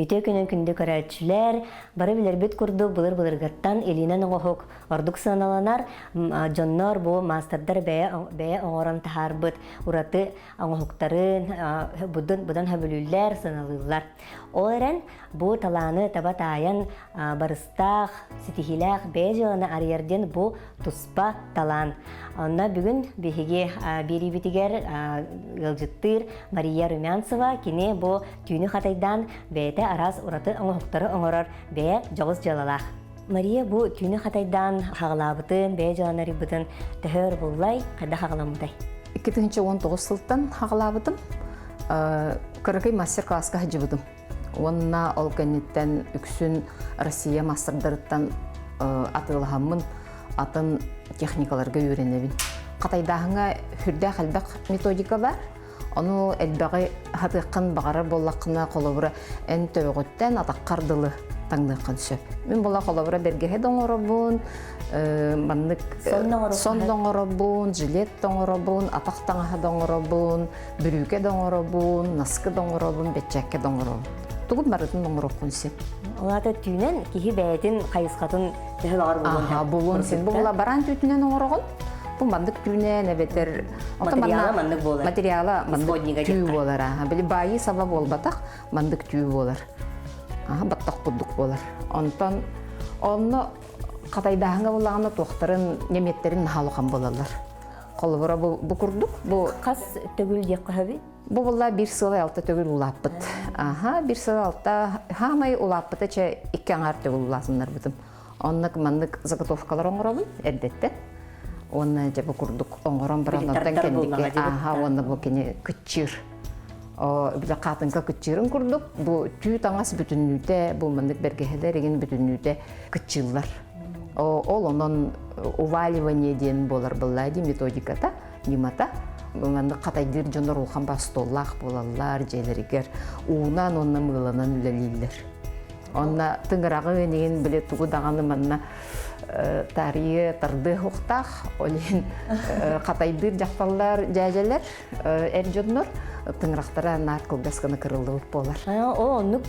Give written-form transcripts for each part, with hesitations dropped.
Үтө күнөн күндү көрәчүләр, бары билербит курду булыр-булыргаттан элинен оңохок ордук саналанар, жоннор бу мастердар бәе оңорон тахарбыт, ураты оңохоктарын будан хөбүлүлләр саналылар. Ол эрен бу таланы табат аян барыстах, ситихилах бәе жыланы арьерден бу туспа талан. Онна бүгүн биһиги бирибитигер ылжыттыр Мария Румянцева кини бу түйүнү хатайдан бәйте арас ураты оңохтары оңорор бәе жоғыз жалалах. Мария бу түйүнү хатайдан хағалабытын, бәе жаланары бытын төхөр буллай, қайда хағаламыдай? 2019 сылттан хағалабытым, көрөкей мастер-класска хаджыбытым. Онна ол кәнеттен үксүн Россия мастердарыттан атылғамын, атын техникаларга үйренебин. Катайдағыңа хүрдә хәлбәк методика бар. Оны әлбәғі хатыққан бағарар боллаққына қолабыра ән төвіғіттен атаққардылы таңдыққан сөп. Мен бола қолабыра бергеге доңырабын, сон доңырабын, жилет доңырабын, атақ таңаға доңырабын, бүріге доңырабын, наскы доңырабын, бәтчәкке доңырабын. Тұғып барытын доңырабын сен. Олады түйінен кейі бәйетін қайысқатын түхіл ағыр болуын. Болуын сен. Бұл баран түйінен оңырағын. Бұл мандық түйінен әбеттер... Материалы мандық болар. Материалы мандық түйі болар. Білі байы саба болбатақ мандық түйі болар. Баттақ құддық болар. Онтан оны қатайдағыңа болағына тоқтарын, неметтерін халуған болалар. Қолыбыра бұл күрдік. Қас төгіл дек қағаби? Бұл болла бір сылы алта төгіл ұлаппыт. Бір сылы алта хамай ұлаппыты ча икі аңар төгіл ұласындар бұтым. Онық мандық заготовкалар оңырабын, әрдетті. Оны жабы күрдік оңыран бұранлардан кәндеке. Оны бұл кәне күтчір. Білі қатынға күтчірін күрдік. Бұл түй таңас бүтіннүйде, бұл мандық бергехелер еген бүтіннүйде күтчіллар. Ол онын уваливание ден болар бұллайды методиката, немата. Мандық қатайдыр жондар олған ба столлақ болалар, жайларігер. Уынан онына мыланан үлелейлер. Онна тыңырағы енеген біле тұғы дағаны манна тарихы тарды хоқтақ, олен қатайдыр жақталар жәжелер, әржоннор, тыңырақтара нар кылгасканы кырылды болар. Онық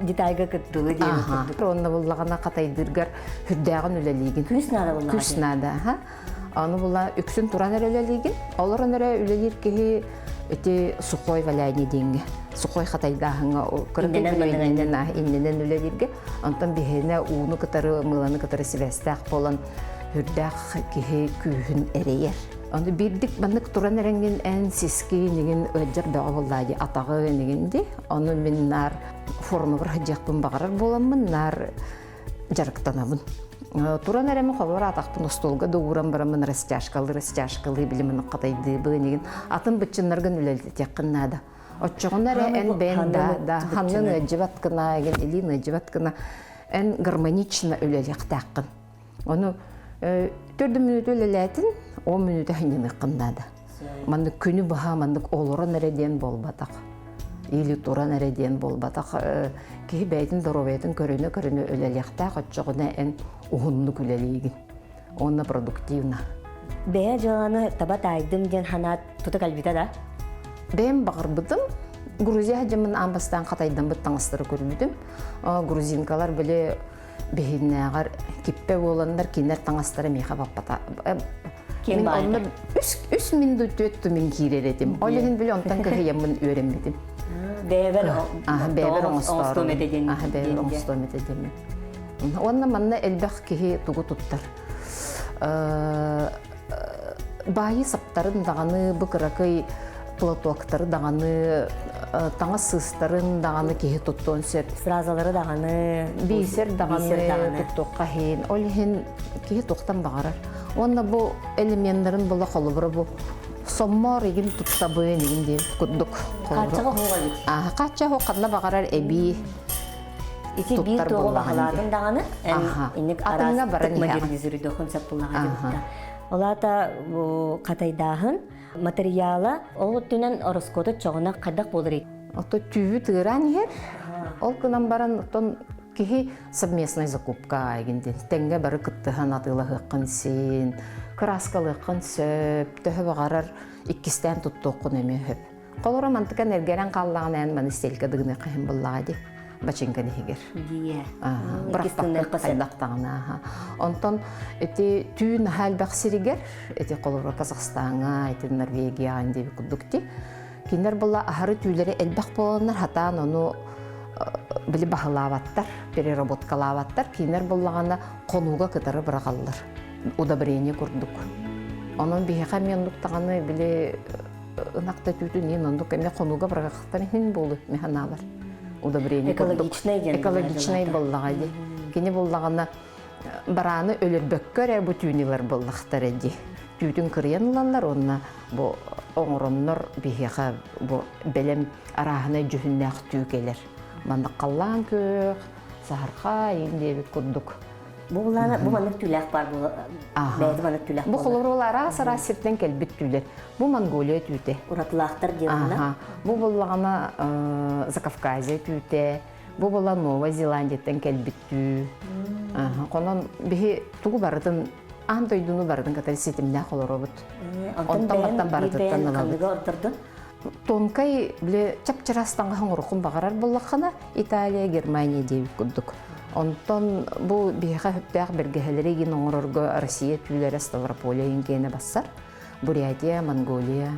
детайға күттілі дейін. Онна болағана қатайдыргар хүрдәғын үлелейгін. Күснада болағын? Күснада. Аны бола үксін туран өрелелейгін. Олар өнері үлелер кеге өте сухой валяйны дейінгі. Сухой қатайдағыңа инненен үлелерге. Антон бігені уыны кытары, мыланы кытары севестәқ болан үрдәқ кеге күйін әрейер. Оны бірдік бандық туран әренген ән сескі неген өджар бәға болдайды атағы негенде. Оны мен нар формы бір жақпын бағарар боламын, нар жарықтанамын. Туран әрәмі қолыр атақпын ұстолға доғыран барамын растяшқалы білімін қатайды бұл неген. Атын бұтчынларғын үлелді текқыннады. Отчоғын әрі ән бән да, ханның өджіваткына, елін өджіваткына ән гармонична үлелек тәққын. Оны 4 минут үлеләтін 10 минуты хәнен ұққындады. Мандық күні бұға мандық олырын әрәден болбатақ. Или туран әрәден болбатақ. Кейі бәйтін дұроветін көріні үлелектәқ, отчоғына ән ұғынлық үлелейгін. Онна продуктивна. Бәе жаланы табат айдым ден ханат тұты кәлбіті да? Бәйім бағырбыдым. Грузия жамын амбастан қатайдан бұд таңыстыры көрмедім. Грузинкалар біле бейіннәғар кеппе боландар кендер таңастыры мейқа баппата. Кен байды? Үс минут өтті мен кейрер едім. Олеген біле онтан көхі ямын өремедім. Бәйбір оңыстом етедім. Онна манна әлбәқ кехе тұғы тұттар. Байы саптарын дағаны бұқырақай платоқтары дағаны, таңа сыстарын дағаны кехе тұттуын сөп. Сразалары дағаны, бейсер дағаны тұттуққа хейін. Ол хейін кехе тұқтан бағарар. Онна бұл элементлерін бұла қолы бұры бұл Sommor egin tuttabı negin deyip kudduk. Kaçağı hoğal? Kaçağı hoğalına bağırar ebi. İti bir toğu bağladın dağını, inlik aras tıkma girgiziri dokun sapılağı deyip. Ola da Qataydağın materyala o tünen oroskoda çoğuna qadak bolur edi. Ото түйі тыгыран ер, ол кынан баран отон кихи совместный закупка егенден. Тенге бары кыттыхан атылы хыққын сен, краскалы хыққын сөп, төхі бағарар иккістен тұтты оқын өме хөп. Қолы романтыка нергерен қаллағын ән маны стелка дығыны қайын боллаға де. бачинканы хигер. Дие. Бұрақпаққа қайдақтағына. Онтон, эти түйін хәлбәқ сиригер, эти қолырға Казахстанға, эти Норвегия аңдебі күдікті. Кинер бұла ахары түйілері әлбәқ боланар, хатан оны білі бағылаваттар, переработкалаваттар. Кинер бұлағана қонуға кытары бірағалылар. Удобрение күрдік. Onun bir hemen nuktağını bile ınakta tütün yin onduk emne konuga bırakıktan hin bolu mehanalar. O da bireyni ekologiçnay bollağaydı. Kini bollağına baranı ölür bökkör bu tüyniler bollağıtlar edi. Tütün kırıyanılanlar onunla bu oğronlar bir heqa bu belem arahına cühünnağ tüykeler. Mandı qallan kök, saharqa indi bir kurduk. Bu manık tülak var bu. Beydi manık tülak. Bu xolorolara sara sirten kelbit tüyler. Bu Mongolia tüyte. Uratılaqtır diyorlar. Bu bollağına Zakavkazya tüyte. Bu bolla Nova Zelandiya'dan kelbit tüy. Konan bihi tuğu barıdın, andoydunu barıdın kadar sitimle xolorobut. Ondan barıdıttan alalım. Tonkay bile çapçırastanga hongurukun bağırar bollağına İtalya, Germaniya deyip kurduk. Ondan bu biha hüptəq bergeheleri gin oңорорго Россия tüyleri Stavropolia inkene bassar. Бурятия, Mongolia.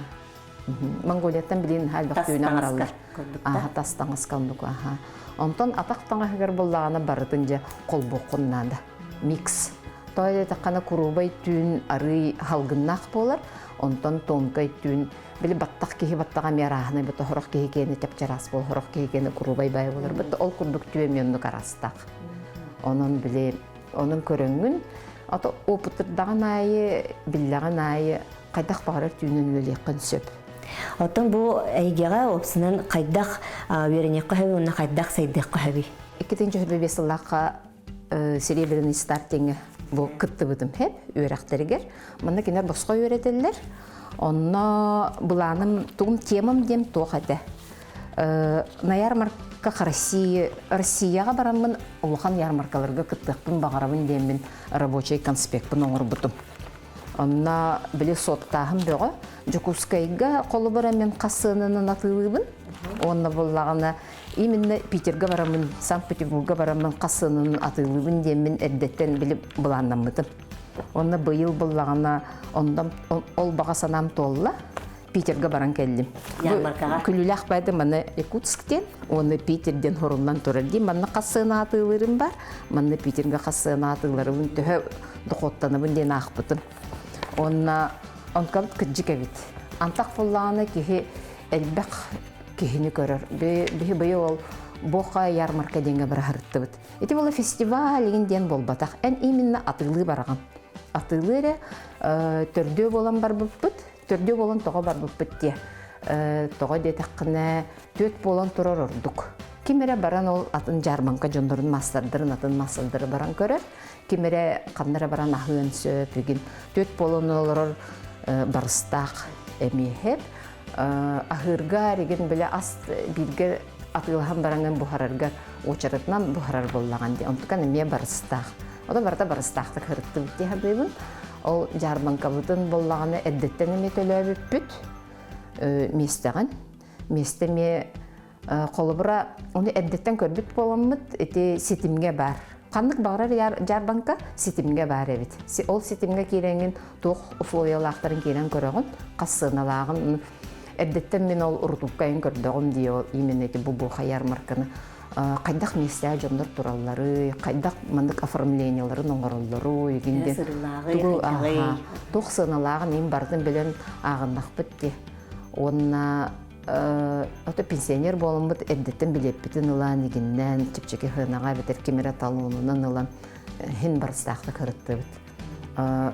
Mongolia'dan bilin halbaq tüyüne ağırallar. Tastangas kanduk. Ondan ataqtanga heger bollağına barıdınca kolboqundan da mix. Toyda taqana kurubay tüyün arı halgınnaq bolar. Ondan tonkay tüyün bili battaq kehi battağa merahına bita horoq kehi kene çapçaras bol horoq kehi kene kurubay bay bolar. Bita ol kurduk tüyem yönlük arastaq. Onun bile onun körüngün ata oputurdağın ayı billağın ayı qaydaq bağırar tüyünün öleqin söp. Otan bu aygağa opsinan qaydaq verenekka hevi ona qaydaq saydaqqa hevi. 2005 yıllıqa Serебряный startingi bu kıttı bıdım hep öğrektiriger. Bana kenar başka öğretirler. Ona bulanım tuğum temam dem toğadı. На ярмарках Россияға барамын, улахан ярмаркаларға кыттықпын, бағарабын демін рабочий конспектпін оңыр бұтым. Онна біле соттағым бөғі, Жукускайға қолы барамын қасынының атылыбын. Онна болағына именно Питерге барамын, Санкт-Петербургға барамын қасынының атылыбын демін әрдеттен біле бұланнам бұтым. Онна бұйыл болағына ол баға санам толла. Питерге баран келдім. Күліләқ байды маны Якутсктен, оны Питерден хоруннан тұрырды. Маны қасына атылырым бар, маны Питерге қасына атылырым түхі дұқоттаныбын ден ақпытым. Онкам күджік әбет. Антақ фоллағына кеге әлбәқ кегені көрір. Бі бұйы ол боқа ярмарка денге бір ғырытты бұд. Эти бұл фестиваль ден бол батақ. Ән именно атылы бараған. Атылыры түрде болан бар бұд. Төрде болан тоға бар бұл бітте. Тоға детаққына төт болан тұрар ұрдық. Кемере баран ол атын жарманқа жондырын мастардырын, атын мастардыры баран көрер. Кемере қаннары баран ахуын сөп, төт болан олар барыстақ әмейхеп. Ахырға реген біле ас білге атылған баранған бұхарарғар очарытынан бұхарар боллаған де. Онтықан әмей барыстақ. Ода барда барыстақты қырытты бітте хабыбын. Ол жарманка бұтын боллағаны әддеттен әме төлі бүт местаған. Местеме қолыбыра оны әддеттен көрбіт боламыд, әте сетімге бар. Қандық бағырар жарбанка сетімге бар әбет. Ол сетімге керенген тоқ условиялақтарын керен көріғын, қасыналағын. Әддеттен мен ол ұртуққайын көрдіғым дей ол имен әте бұл бұға ярмарканы. Қайдақ местә жондар тураллары, қайдақ мандық оформленияларын оңғырылдыру, егінден тоқ сыналағын ең бардың білен ағындақ бітті. Онына пенсионер болым бұд әддеттен білеп бітін ұлан егінден, чепчеке ғынаға бітер кемері талуынынан ұлан хен барыстақты қырытты біт.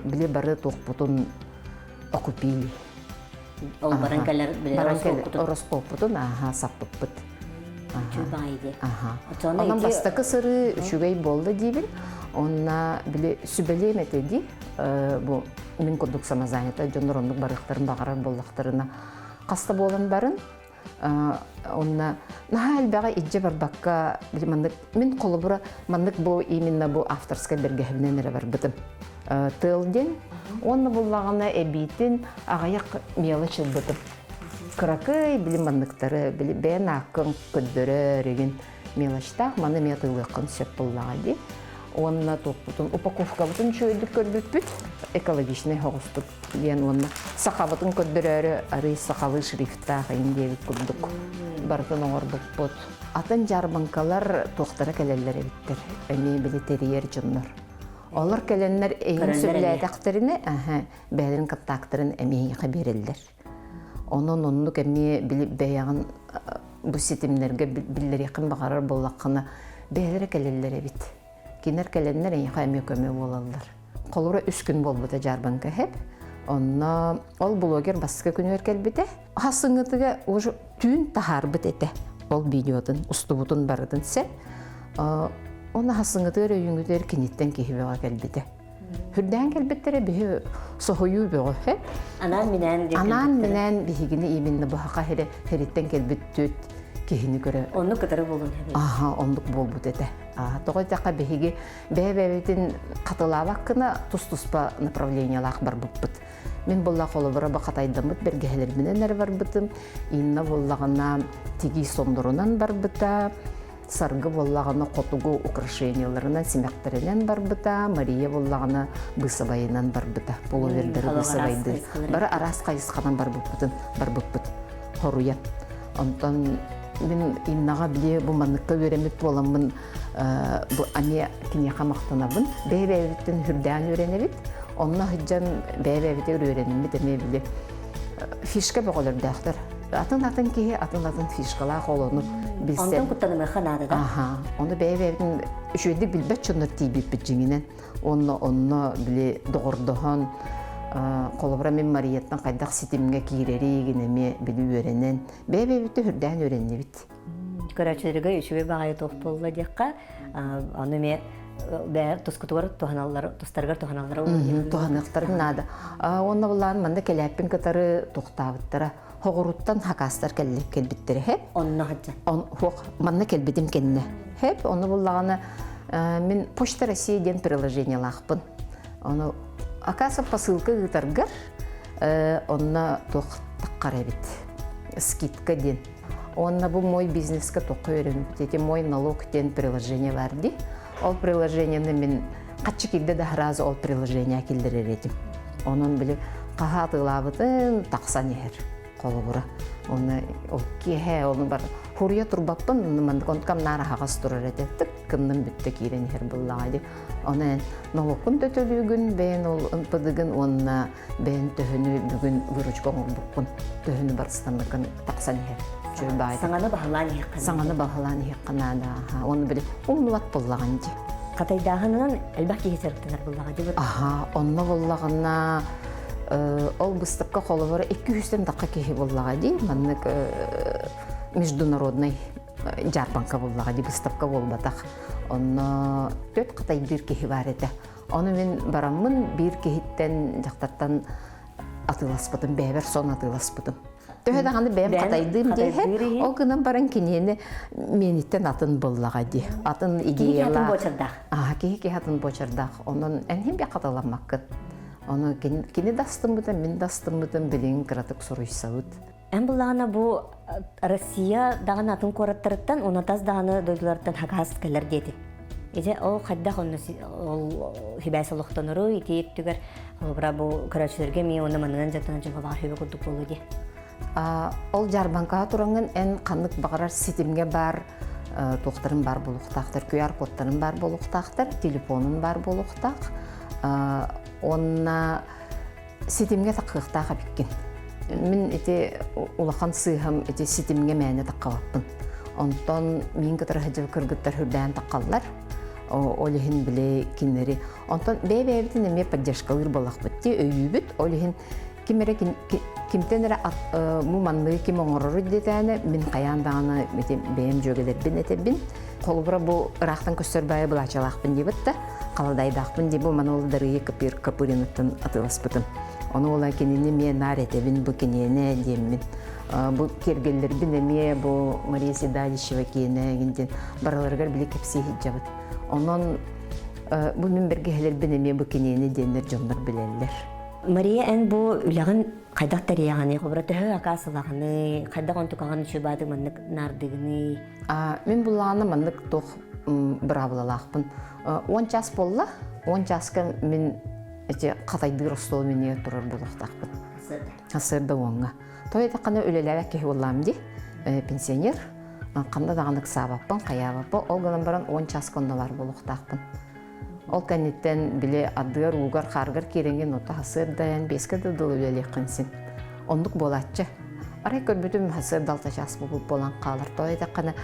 Біле бары тоқ бұтын окупили. Ол баранкалар біле ороскоп бұтын саппып біт. Чубайды. Онан бастақы сыры үшігей болды дейбін. Онна біле сүбелем әтеді. Бұл мен күрдік самазанета, жондар ондық барықтарын бағарар болдықтарына қаста болан барын. Онна наға әлбәға иджі бар баққа мен қолы бұра мандық бұл именно бұл авторска бергәхібінен әрі бар бітім. Тылден, онна болағына әбейтін ағаяқ мелі чыл бітім. Кыракый билим мандыктары бән ақын көддөрі реген мелочта маны метылыкын сөп буллагы. Онна топпутун упаковка бутун чөйдүк көрбүт экологичный хогустук ден онна сахабытын көддөрөрү ары сахалы шрифта кайын курдук бартын оңорбуппут. Атын жарбанкалар тохтара келелер биттер. Эми билетериер жоннор. Олар келеннер эйин сөйләдәктәренә, бәлерин каттактырын эмиге берелдер. Онун оннук эми билип бәягын бу ситимнерге биллер якын багарар боллакны бәлер келелер бит. Кинер келеннер эйин хәме көмө болалар. Колура 3 күн болбута жарбанка хеп. Онна ол блогер баска күнөр келбите. Хасыңытыга уже түн тахар бит эте. Ол видеодун устубутун бардын се. Оны хасыңытыр өйүңүдер киниттен кихибега келбите. Хүрдән келбиттере бихи сохою бего хеп. Анан менен бихигини именно бу хака хериттен келбиттүт кихини көрө. Онну кытыры болун хебе. Ондук болбут эте. Тогой така бихиги бебебитин катылабаккына тус-туспа направлениялак бар буппут. Мен болла колобура бакатайдамыт бергехелер менен бар бутум. Инна боллагына тиги сондурунан бар бута. Саргы боллагына котугу украшенияларынан симектеринен бар бута. Мария боллагына бысабайынан бар бута. Полувердер бысабайды. Бара арас кайысканан бар буппут. Хоруя. Онтон мен иннага биле бу маныкка өремет боламын. Бу ами кинеха мактанабын. Бебебиттен хүрдән өренебит. Онна хыджан бебебите өренемит эме биле. Фишка боголор дактар. Атын кие атын фишкала колонуп билсе. Онтон куттанымы ханады да. Оны бебебитин үшөйдүк билбет чонор тийбиппит жиңинен. Онно биле догордохон колобра мен Марияттан кайдак ситимге кирери генеме биле өренен. Бебебите хүрдән өренебит. Көрәчләргә үчүбе багай топ булды дикка. Аны ме бәр тускутур тоханаллар, тустаргар тоханаллар. Тоханактар нада. Онна булан мында келәппин катары тохтабыттыра. Хогуруттан хакастар келбиттер хеп. Онна хаҗа. Хок мында келбидим кенне. Хеп оны буллаганы мен Почта России ден приложение лахпын. Оны акаса посылка гытаргар. Онна тохтаккарабит. Скидка ден. Онна бу мой бизнеске токойрым. Тети мой налог ден приложение барди. Ол приложениені мен качы килде да разы ол приложение килдерер едим. Onun bilip qahatılabıtın taqsan yer kolubura. Onu okey onu bar huriya turbapın men kontkam nara haqas turar ete tıkkındım bitte kiren her bulladı. Onu nolukun tötölügün ben ol ınpıdıgın onna ben töhünü bugün vuruşkan bukun töhünü barstanlıkın taqsan yer. Sangana bahalan hiqqanada. Onu bilip onu vat bullağandı. Qataydahanın elbaki hesarıktılar bullağandı. Onu bullağana ол быстыкка колубара 200 дакка кеһи буллагади маннык международный жарбанка буллагади быстыкка болбатак онно 4 катайдыр кеһи бар эте оны мен бараммын бир кеһиттен жактаттан атыласпытым бебер сон атыласпытым төһөдаганы бем катайдым дие ол гынан баран кинени мениттен атын буллагади атын игеяла кеһи атын бочардак онун энхим бе каталамаккы Onu kini dastım bıdan, min dastım bıdan bilin kıratık soruysağıt. En bulağına bu Rusya dağın atın korattırıktan, ona taz dağını doydulardan hakas keller dedi. Ece o xaddak onu hibaysalıqtan oru, itiyip tüger bu kıraçlarga mi onu manıgan jattan janga bağır hübe kurduk bolu de. Ol jarbankağa turangın en kanlık bağırar sitimge bar, toqtarın bar boluqtaqtır, QR kodların bar boluqtaqtır, telefonun bar boluqtaq. Онна ситимге таққықтаға біккен. Мен эти улақан сыйхам эти ситимге мәне таққаваппын. Онтон мен кітір хәджіл кіргіттер хүрдән таққалар. Олихин біле кинleri. Онтон бәй-бәйбітін әме поддержкалыр болақ бітті, өйібіт. Олихин кимере кимтенері мұманлығы ким оңырыры детәні, мен қаяндағаны бәйім жөгелер бін әтебін. Қолыбыра бұл ырақтан көстер бәйі бұл ачалақпын дебітті. Қаладайдақпын деп бұл манолдары капырыныттан атыласпытым. Оны ола кенені мен нар етебін бұл кенені демін. Бұл кергелер бін әме бұл Мария Седалищева кені егінден бараларғар біле кепсе хиджабыт. Онын бұл мен біргелер бін әме бұл кенені денлер жонлар білелер. Мария эн бу үлягын кайдак тарыяганы, кобратыһы акасылаганы, кайдак онтукаган шүбаты маннык нардыгыны. Мен булланы мандык тох бравлалахпын. 10 час болла, 10 часка мен эти катайдыр стол мене турар булактакпын. Асырда оңга. Той таканы үлеләбә ке буллам ди. Пенсионер. Канда дагынык сабаппын, каябаппы. Ол галан баран 10 час кондалар булактакпын. Ол кәнеттен біле адыгар, угар, қаргар керенген ота хасырдайан бескеді дыл өлелі қынсын. Ондық болатчы. Арай көрбітім хасырда алта час болып болан қалыр. Тойда қаны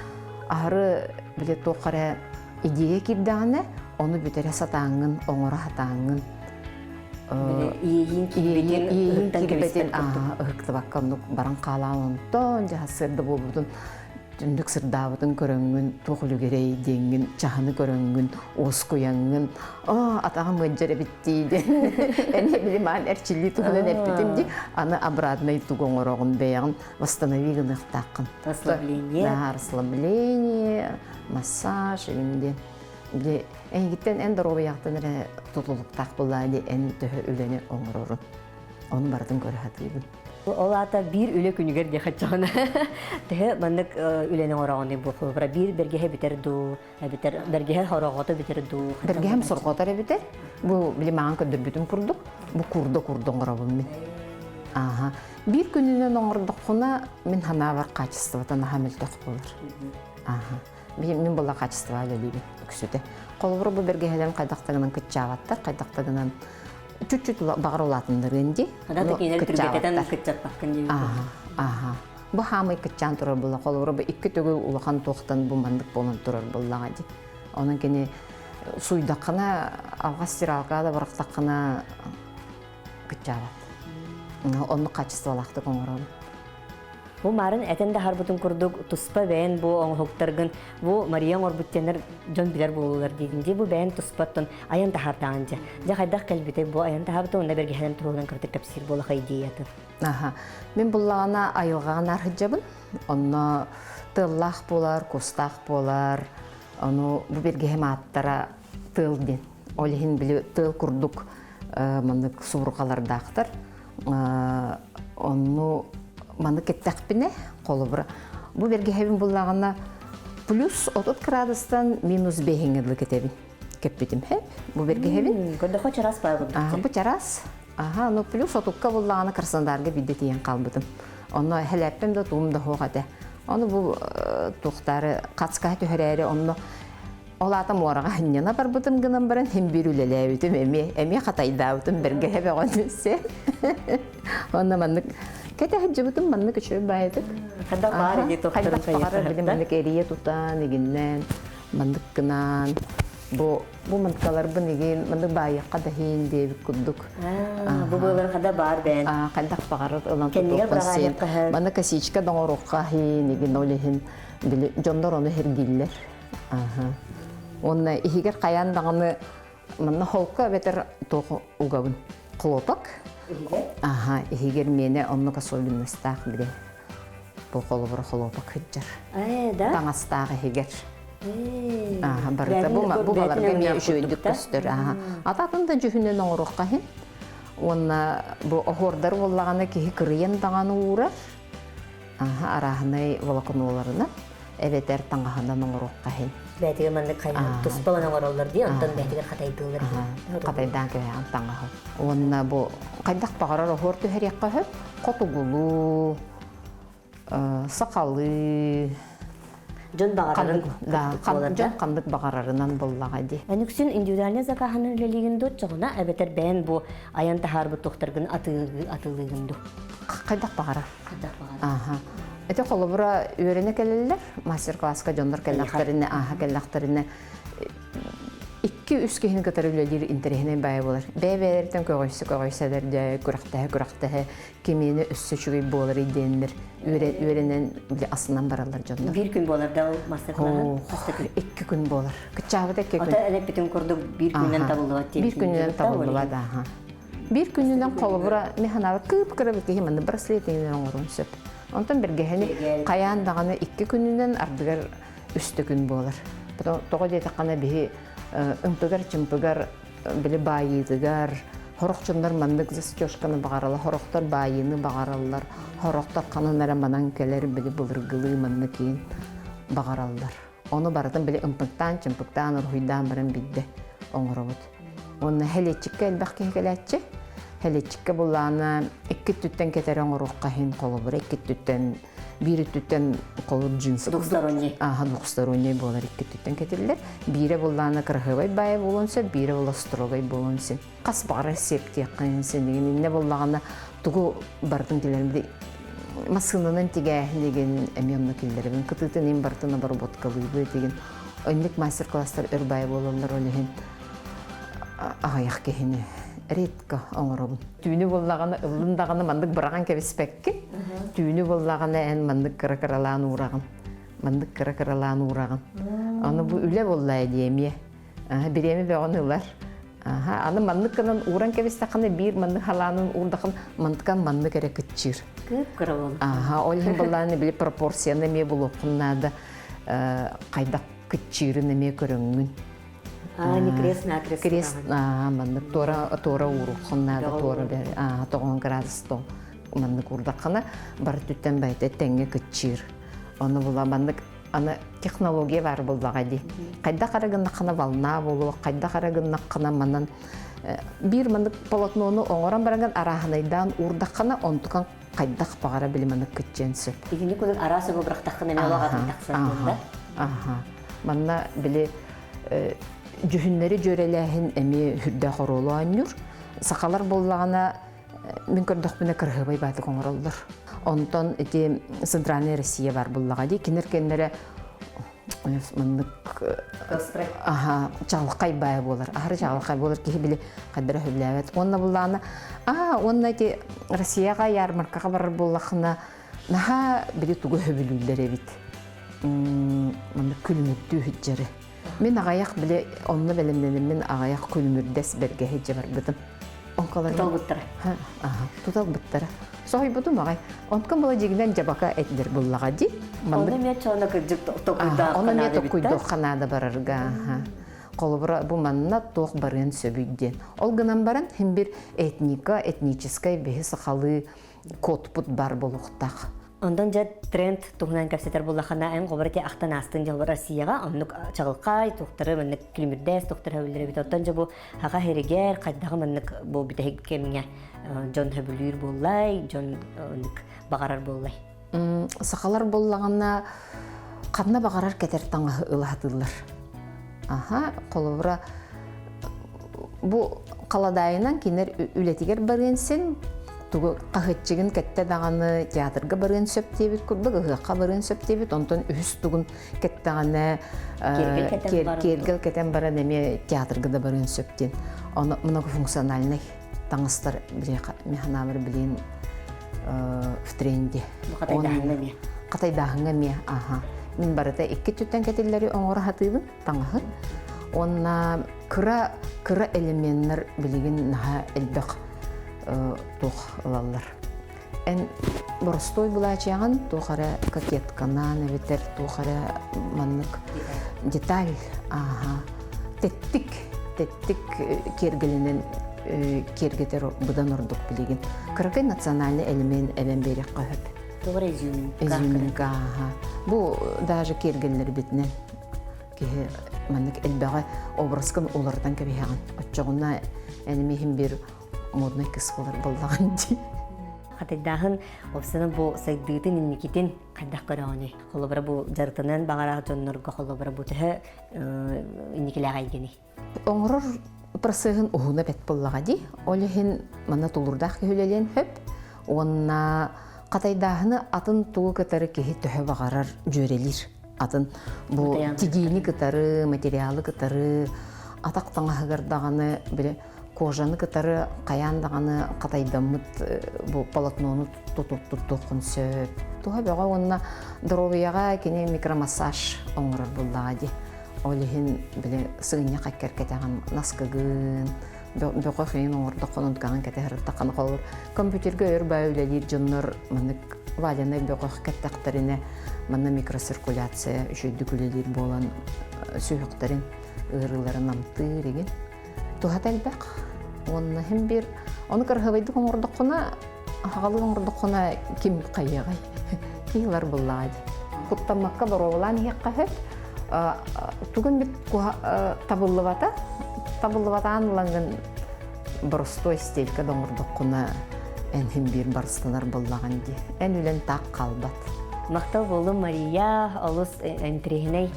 ары біле тоқара идея кирдағаны, оны бүтере сатаңын, оңыра хатаңын. Иейін кирбетін ұхықты баққанық баран қалауын тон, хасырда болудың. Түндік сырдабытын көріңін, тоқылы керей деңін, чағаны көріңін, ос көяңын. Атағым өнжері біттейді. Әне білім ан әрчілі тұғынан әрпетім де, аны обратный тұғын орағын бәяғын восстановигін ұқтақын. Расслабление. Да, расслабление, массаж, үйінде. Әйгіттен ән дұрғы яқтын тұтылық тақ болады, ән түхі үлені оңырырын. Оны бардың көрі хатыйбын. Ол ата бир үле күнігер де қатчағына. Тәхі мандық үлені орағаны бұл. Бір бергеhe бітерду, бергеhe орағаты бітерду. Бергеhem сұрғатар бітер. Бұл білімаған көндір бүтін күрдік. Бұл күрді оңырабын мен. Bir күнінен оңырдыққына мен хана бар қачыстыватан хамілтіқ болыр. Мен бұла қачыстыва өлелейбін үксіде. Қолыбыр бұл бергехеден қайдақтығынан күтчаваттар, қайдақтығынан чуть-чуть бағыр олатындар енді. Адаты кейінер түргететен күтчатпаққын дейбі. Бұл хамай күтчан тұрар бұла. Қолыбыр бұл екі түгі ұлақан тоқтан бұл мандық болын тұрар бұлаға де. Оның кені суйдаққына, алға стиралғада бұрақтаққына күтчават. Оны қачысты олақты қоңырауын. Бу марын әтенде харбутун курдук туспа бәйін бу оңхоктаргын бу Марияң орбуттенер жон билер болулар дейдинде бу бәйін туспаттон аян тахартаанжа. Жа хайдақ кәлбете бу аян тахартон онда берге хәлем туруган кыртык кәпсир болаха идеятын. Мен бұллағына айылған архыджабын. Оны тыллақ болар, кустақ болар. Оны бу берге хем аттара тыл ден. Олихин білі тыл курдук мандык суырғалардақтыр. Оны маны кеттәқпіне қолы бұра. Бұл берге хәбін бұллағына плюс 30 градустан минус 5 кетебін. Кеппетім хәп. Бұл берге хәбін. Көрді қо чарас бай бұлды. Бұл чарас. Ну плюс 30-қа бұллағына қырсандарға биді тиен қалбыдым. Оны хәләппім де туымда хоғады. Оны бұл тұқтары қатсқа түхәрәрі, оны олатым ораға хыннена бар бұдым гынан баран хем бір үлелі өтім әме қатайда өтім берге хәбі ғанысы. Оны маннық Кәтә хәҗҗибетем манны көче байды. Хәдә бар иде тоқтырын кайы. Биле манны керие тутан игеннән, манны кынан. Бу манткалар бинеген манны бая кадахин дип куддук. Бу булар хәдә бар бен. Кадак багарып алан тутан. Манны касичка доңорукка хин иген олехин биле жондор оны хергиллер. Онна игер каян даганы манны холка бетер тоо угабын. Клопак. Игер мені оннуға солыныстақ біле. Бұл қолы бұры қолопақ хүджір. Таңастағы егер. Бұл баларға мен жөйдік көстір. Ататында жүхінен оңырыққа хен. Онна бұл оғырдар болағаны кейі кірген дағаны ұғырар. Арағынай волақын оларына. Әбетер таңғағынан оңырыққа хен. Бәтігі манды қайын тұспалан оңыралар дей, онтан бәтігер қатайдылар. Қатайдан көйән таңғағы. Онна бұл қайдақ бағарар оғыр түхәрекқа хөп, қотуғылу, сақалы, Жон бағарарын жон қандық бағарарынан боллаға де. Әніксін индивидуальный закаханын үлелеген дот жоғына әбетер бән бұл аян тахар бұт тоқтарғын атылығын ду. Қайдақ бағарар? Это қолы бұра үйеріне кәлелер, мастер-классқа жондар кәллақтарыны 2-3 кейін көтір үлелер интерехінен бәйі болар. Бәй-бәйлерден көғойсәдер де, күрақтағы, кемені үссі чүгей болар иденлер. Үйерінен асынан баралар жондар. Bir gün болар да мастер-классын? 2 күн болар. Күтчағыда 2 күн. Ота әлеп бітін көрді bir күннен табылдыға тек. 1 күннен табылдыға да. 1 күннен қолы бұра механалы кып-кырып кейімінді браслетіңден оңырын сөп. Онтан бергехені қаян дағаны 2 күнінен ардығар үсті күн болар. Тоғы дейті қана бігі үмпігар, чымпігар, білі байыдығар, Хорохчундар мандык застежканы багарала, хорохтар байыны багараллар, хорохтар канынара манан келер били булыргылы манны кийин багараллар. Оны баратын били ымпыктан, чымпыктан урхуйдан баран бидде оңоробут. Оны хелечикке элбак кекелетчи. Хелечикке буллана 2 түттен кетер оңорукка хин колубур, 2 түттен, 1 түттен колур джинсы. Двухсторонний. Двухсторонний болар 2 түттен кетерлер. Бире буллана кыргыбай бай болонса, бире була строгай болонсын. Кас бары септи кайынсын деген не буллаганда тугу бардын дилеринде масынынын тиге деген эмемны килдерин кытытын бартына барботкалый деген önlük мастер-класстар өрбай бололар олehen аяк кехине редко оңоробун. Түйүнү боллаганы ылындаганы мандык бараган кебеспекки. Түйүнү боллаганы эн мандык кыракыралаан ураган. Мандык кыракыралаан ураган. Аны бу үле боллай демие. Биреме бегонылар. Аны мандыкканан уран кебестаканы бир мандык халанын урдакын мандыкан мандык керек кытчыр. Кыпкырабын. Олhen болланы били пропорцияны ме булукуннада кайдак кытчырын эме көрөңүн. Не крест на крест. Крест, мандык тора урукуннада тора бер, 9 градустон мандык урдакына бар түттен байте теңге кытчыр. Аны була мандык аны технология бар булбага ди. Кайда карагында кана волна болу, кайда карагында кана манан бир мандык полотнону оңоран барган араханайдан урдакына онтукан кайдак багара билимандык кытченсе. Игини кулун арасы бобрактакын эме багатын таксан да. Манна биле жүхүннери жөреләһин эми хүрдә хоролу аннур. Сакалар боллагана мен көрдөх менә кыргыбай баты коңроллар. Онтон эти Центральная Россия бар буллага ди кинеркеннере мындык чалкай бай болар. Ахыр чалкай болар ки биле кадыр хөбләвет. Онна буллагана онна эти Россияга ярмаркага бар буллахына наха биле тугы хөбүлүләр бит. Мындык күлмөттү хиҗҗәре. Мен агаяк биле онны белемнән мен агаяк күлмүрдәс бергә хиҗҗә бар битем. Онкалар Толбуттар. Тутал буттара. Сой буду магай. Онкан бола жигден жабака этдер буллага ди. Оны мен чона кыжып токуйда. Оны мен токуйда канада барарга. Колбура бу манна ток барын сөбүдден. Ол гынан баран хим бир этническая бехи сахалы код бар болуктак. Ondan ja тренд тугнан капсетер буллахана эн гобрати ахтан астын жыл Россияга оннук чагылкай туктары менник климирдес туктар хавлери бит оттан жа бу хага херегер кайдагы менник бу битег кемиңе жон хабулур боллай жон оннук багарар боллай. Сакалар боллагана кадна багарар кетер таңа ылатылар. Колубра бу каладайынан кинер үлетигер барынсен тугу кахытчыгын кетте даганы театрга барын сөптебит курдук ыгыкка барын сөптебит онтон үс тугун кеттаганы кергел кетен бара неме театрга да барын сөптен аны многофункциональный таңыстар биле механавр билен в тренде катайдагыңа ме мен барыта 2 түттен кетеллери оңора хатыбын таңахы онна кыра элементтер билеген наха элбек тух лаллар. Эн боростой булачаган тухара кокеткана навитер тухара маннык деталь. Теттик кергеленен кергетер будан ордук билеген. Кыргый национальный элемент эбен берек кахып. Тугра изюминка. Бу даже кергелер битнен. Кеhe маннык элбага образкан улардан кебеган. Оччогуна энемихим бир модный кыз боллаган ди. Хатайдагын опсаны бу сайдытын инникитин кайдак көрөгөнү. Холобра бу жартынан багара жоннорго холобра бу тээ инникилага игени. Оңрор процессын угуна бет боллага ди. Олехин мана тулурдак хөлелен хөп. Онна катайдагыны атын тугу кытары кеһи төһө багарар жөрелир. Атын бу тигини кытары, материалы кытары атак таңагырдаганы биле кожаны кытары каяндаганы катайдамыт бу полотнону тутукун сөп. Туга бага онна здоровьяга кене микромассаж оңрор буллагади. Олехин биле сыгыня каккер кетаган наскыгын бөкө хейин оңордо конунткан кетер такан колор компьютерге өрбай үлелир жоннор мынык валяны бөкө кеттактерине мына микроциркуляция үшөйдүкүлелир болан сүйөктөрүн ырыларын намты деген. Тухаталбак Онна hem bir onu kırhıvaydı koңордоққуна хағалы koңордоққуна ким қайығай. Кейлар бұллады. Құттамаққа бұролан еққахет. Түгін бит табыллывата анылаңын бұрыстой стелька доңордоққуна әнхем бір барыстылар бұллаған де. Ән үлен тақ қалбат. Мақтал болу Мария олус энтрихиней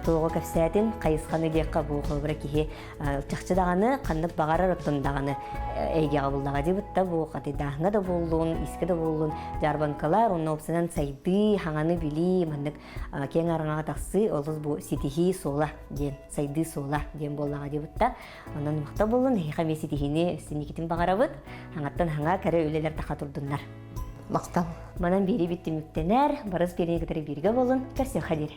туого кәпсәтин кайысқаны декка бу кылбыра кихи чакчыдаганы каннык багарар оттондаганы эйге абылдага дебитта бу катыдагына да болдун иске да болдун жарбанкалар онно опсынан сайды хаңаны били мандык кең араңага таксы олус бу ситихи сола ден сайды сола ден боллага дебитта анан мактал болун хаме ситихини синикитин багарабыт хаңаттан хаңа кәре үлелер така турдуннар. Мақтал. Манан бери битти мүктенер, барыс беріне кетері берге болын, көрсе қадер.